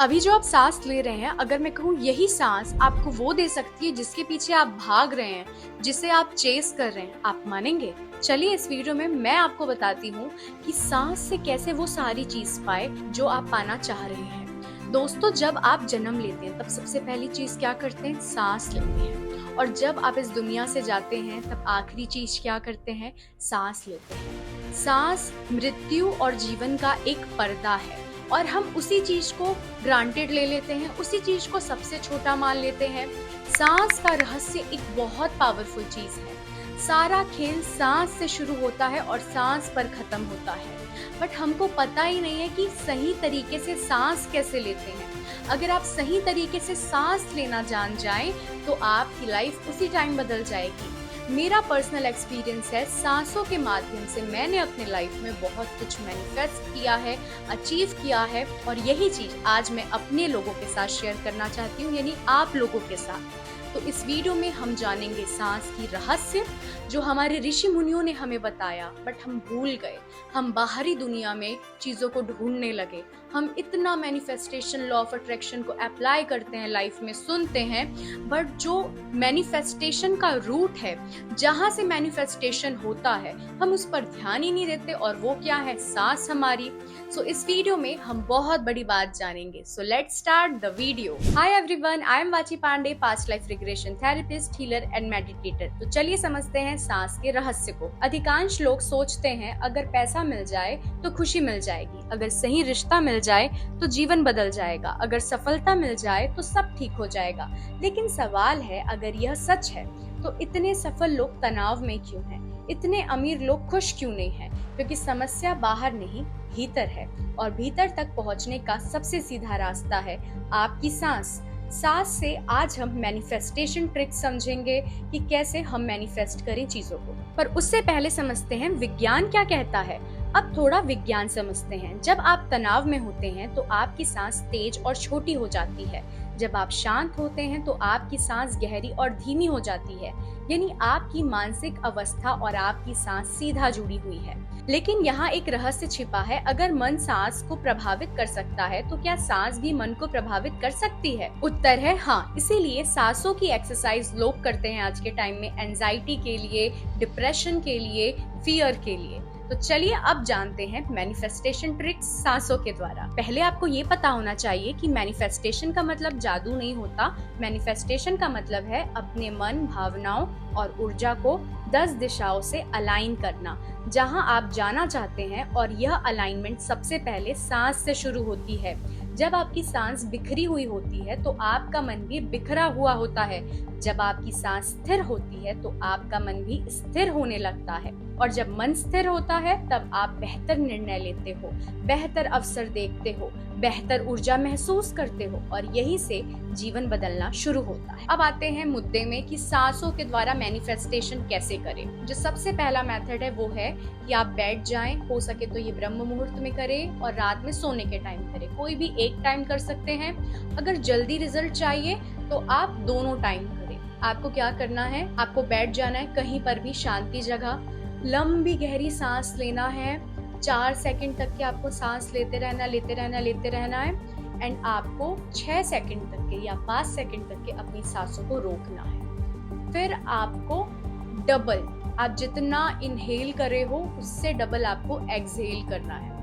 अभी जो आप सांस ले रहे हैं, अगर मैं कहूँ यही सांस आपको वो दे सकती है जिसके पीछे आप भाग रहे हैं, जिसे आप चेस कर रहे हैं, आप मानेंगे? चलिए इस वीडियो में मैं आपको बताती हूँ कि सांस से कैसे वो सारी चीज पाए जो आप पाना चाह रहे हैं। दोस्तों, जब आप जन्म लेते हैं तब सबसे पहली चीज क्या करते हैं? सांस लेते हैं। और जब आप इस दुनिया से जाते हैं तब आखिरी चीज क्या करते हैं? सांस लेते हैं। सांस मृत्यु और जीवन का एक पर्दा है और हम उसी चीज को ग्रांटेड ले लेते हैं, उसी चीज को सबसे छोटा मान लेते हैं। सांस का रहस्य एक बहुत पावरफुल चीज है। सारा खेल सांस से शुरू होता है और सांस पर खत्म होता है। बट हमको पता ही नहीं है कि सही तरीके से सांस कैसे लेते हैं। अगर आप सही तरीके से सांस लेना जान जाएं तो आपकी लाइफ उसी टाइम बदल जाएगी। मेरा पर्सनल एक्सपीरियंस है, सांसों के माध्यम से मैंने अपने लाइफ में बहुत कुछ मैनिफेस्ट किया है, अचीव किया है और यही चीज आज मैं अपने लोगों के साथ शेयर करना चाहती हूँ, यानी आप लोगों के साथ। तो इस वीडियो में हम जानेंगे सांस की रहस्य जो हमारे ऋषि मुनियों ने हमें बताया, बट हम भूल गए। हम बाहरी दुनिया में चीजों को ढूंढने लगे। हम इतना मैनिफेस्टेशन लॉ ऑफ अट्रैक्शन को अप्लाई करते हैं, लाइफ में सुनते हैं, बट जो मैनिफेस्टेशन का रूट है, जहां से मैनिफेस्टेशन होता है, हम उस पर ध्यान ही नहीं देते। और वो क्या है? सांस हमारी। सो इस वीडियो में हम बहुत बड़ी बात जानेंगे। So let's start the video. Hi everyone, I am Vachi Pandey, past life regression therapist, healer and meditator. तो चलिए समझते हैं सांस के रहस्य को। अधिकांश लोग सोचते हैं अगर पैसा मिल जाए तो खुशी मिल जाएगी, अगर सही रिश्ता मिल जाए तो जीवन बदल जाएगा, अगर सफलता मिल जाए तो सब ठीक हो जाएगा। लेकिन सवाल है, अगर यह सच है तो इतने सफल लोग तनाव में क्यों हैं? इतने अमीर लोग खुश क्यों नहीं हैं? क्योंकि समस्या बाहर नहीं, भीतर है। और भीतर तक पहुंचने का सबसे सीधा रास्ता है आपकी सांस। सांस से आज हम मैनिफेस्टेशन ट्रिक समझेंगे कि कैसे हम मैनिफेस्ट करें चीजों को। पर उससे पहले समझते हैं विज्ञान क्या कहता है। अब थोड़ा विज्ञान समझते हैं। जब आप तनाव में होते हैं तो आपकी सांस तेज और छोटी हो जाती है। जब आप शांत होते हैं तो आपकी सांस गहरी और धीमी हो जाती है। यानी आपकी मानसिक अवस्था और आपकी सांस सीधा जुड़ी हुई है। लेकिन यहाँ एक रहस्य छिपा है। अगर मन सांस को प्रभावित कर सकता है तो क्या सांस भी मन को प्रभावित कर सकती है? उत्तर है हाँ। इसीलिए सांसों की एक्सरसाइज लोग करते हैं आज के टाइम में, एंजाइटी के लिए, डिप्रेशन के लिए, फियर के लिए। तो चलिए अब जानते हैं मैनिफेस्टेशन ट्रिक्स सांसों के द्वारा। पहले आपको ये पता होना चाहिए कि मैनिफेस्टेशन का मतलब जादू नहीं होता। मैनिफेस्टेशन का मतलब है अपने मन, भावनाओं और ऊर्जा को 10 दिशाओं से अलाइन करना, जहां आप जाना चाहते हैं। और यह अलाइनमेंट सबसे पहले सांस से शुरू होती है। जब आपकी सांस बिखरी हुई होती है तो आपका मन भी बिखरा हुआ होता है। जब आपकी सांस स्थिर होती है तो आपका मन भी स्थिर होने लगता है। और जब मन स्थिर होता है तब आप बेहतर निर्णय लेते हो, बेहतर अवसर देखते हो, बेहतर ऊर्जा महसूस करते हो और यही से जीवन बदलना शुरू होता है। अब आते हैं मुद्दे में कि सांसों के द्वारा मैनिफेस्टेशन कैसे करें। जो सबसे पहला मेथड है वो है कि आप बैठ जाएं, हो सके तो ये ब्रह्म मुहूर्त में करें और रात में सोने के टाइम करें। कोई भी एक टाइम कर सकते हैं। अगर जल्दी रिजल्ट चाहिए तो आप दोनों टाइम करें। आपको क्या करना है? आपको बैठ जाना है कहीं पर भी शांति जगह, लंबी गहरी सांस लेना है। 4 सेकंड तक के आपको सांस लेते रहना है। एंड आपको 6 सेकंड तक के या 5 सेकंड तक के अपनी सांसों को रोकना है। फिर आपको डबल, आप जितना इनहेल करे हो उससे डबल आपको एक्सहेल करना है।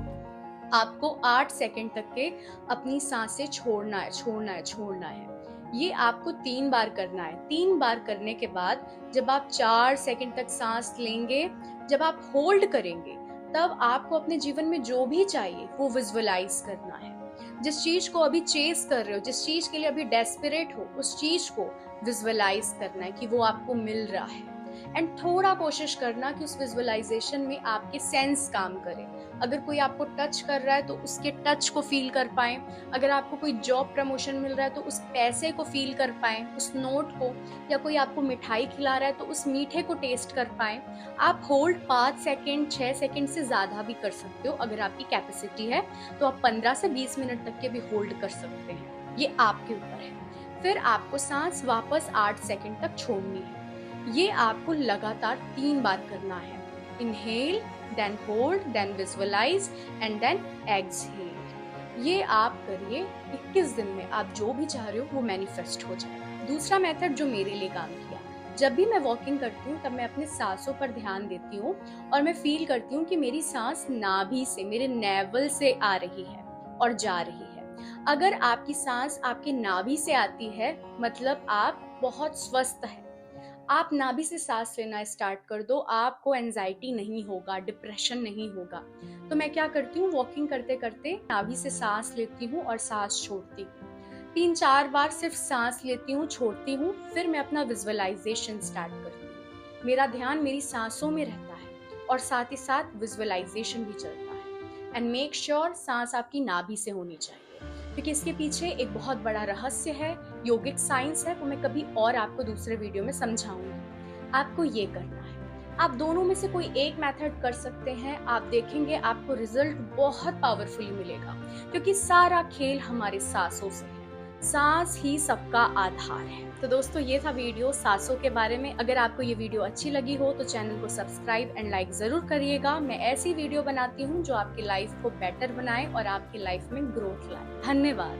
आपको 8 सेकंड तक के अपनी सांसें छोड़ना है। ये आपको 3 बार करना है। 3 बार करने के बाद जब आप 4 सेकंड तक सांस लेंगे, जब आप होल्ड करेंगे, तब आपको अपने जीवन में जो भी चाहिए वो विजुअलाइज करना है। जिस चीज को अभी चेस कर रहे हो, जिस चीज के लिए अभी डेस्परेट हो, उस चीज को विजुअलाइज करना है कि वो आपको मिल रहा है। एंड थोड़ा कोशिश करना कि उस विजुअलाइजेशन में आपके सेंस काम करें। अगर कोई आपको टच कर रहा है तो उसके टच को फील कर पाएं। अगर आपको कोई जॉब प्रमोशन मिल रहा है तो उस पैसे को फील कर पाएं, उस नोट को। या कोई आपको मिठाई खिला रहा है तो उस मीठे को टेस्ट कर पाएं। आप होल्ड 5 सेकंड, 6 सेकंड से ज्यादा भी कर सकते हो। अगर आपकी कैपेसिटी है तो आप 15 से 20 मिनट तक के भी होल्ड कर सकते हैं। ये आपके ऊपर है। फिर आपको सांस वापस 8 सेकंड तक छोड़नी है। ये आपको लगातार 3 बार करना है। Inhale, then hold, then visualise and then exhale. ये आप करिए, 21 दिन में आप जो भी चाह रहे हो वो मैनिफेस्ट हो जाएगा। दूसरा मेथड जो मेरे लिए काम किया, जब भी मैं वॉकिंग करती हूँ तब मैं अपने सांसों पर ध्यान देती हूँ और मैं फील करती हूँ कि मेरी सांस नाभि से, मेरे नेवल से आ रही है और जा रही है। अगर आपकी सांस आपके नाभि से आती है मतलब आप बहुत स्वस्थ हैं। आप नाभि से सांस लेना स्टार्ट कर दो, आपको एंजाइटी नहीं होगा, डिप्रेशन नहीं होगा। तो मैं क्या करती हूँ, वॉकिंग करते करते नाभि से सांस लेती हूँ और सांस छोड़ती हूँ। 3-4 बार सिर्फ सांस लेती हूँ, छोड़ती हूँ, फिर मैं अपना विजुअलाइजेशन स्टार्ट करती हूँ। मेरा ध्यान मेरी सांसों में रहता है और साथ ही साथ विजुअलाइजेशन भी चलता है। एंड मेक श्योर सांस आपकी नाभि से होनी चाहिए, क्योंकि इसके पीछे एक बहुत बड़ा रहस्य है, योगिक साइंस है, वो मैं कभी और आपको दूसरे वीडियो में समझाऊंगी। आपको ये करना है, आप दोनों में से कोई एक मेथड कर सकते हैं, आप देखेंगे आपको रिजल्ट बहुत पावरफुली मिलेगा, क्योंकि सारा खेल हमारे सांसों से है। सांस ही सबका आधार है। तो दोस्तों, ये था वीडियो सांसों के बारे में। अगर आपको ये वीडियो अच्छी लगी हो तो चैनल को सब्सक्राइब एंड लाइक जरूर करिएगा। मैं ऐसी वीडियो बनाती हूँ जो आपकी लाइफ को बेटर बनाए और आपकी लाइफ में ग्रोथ लाए। धन्यवाद।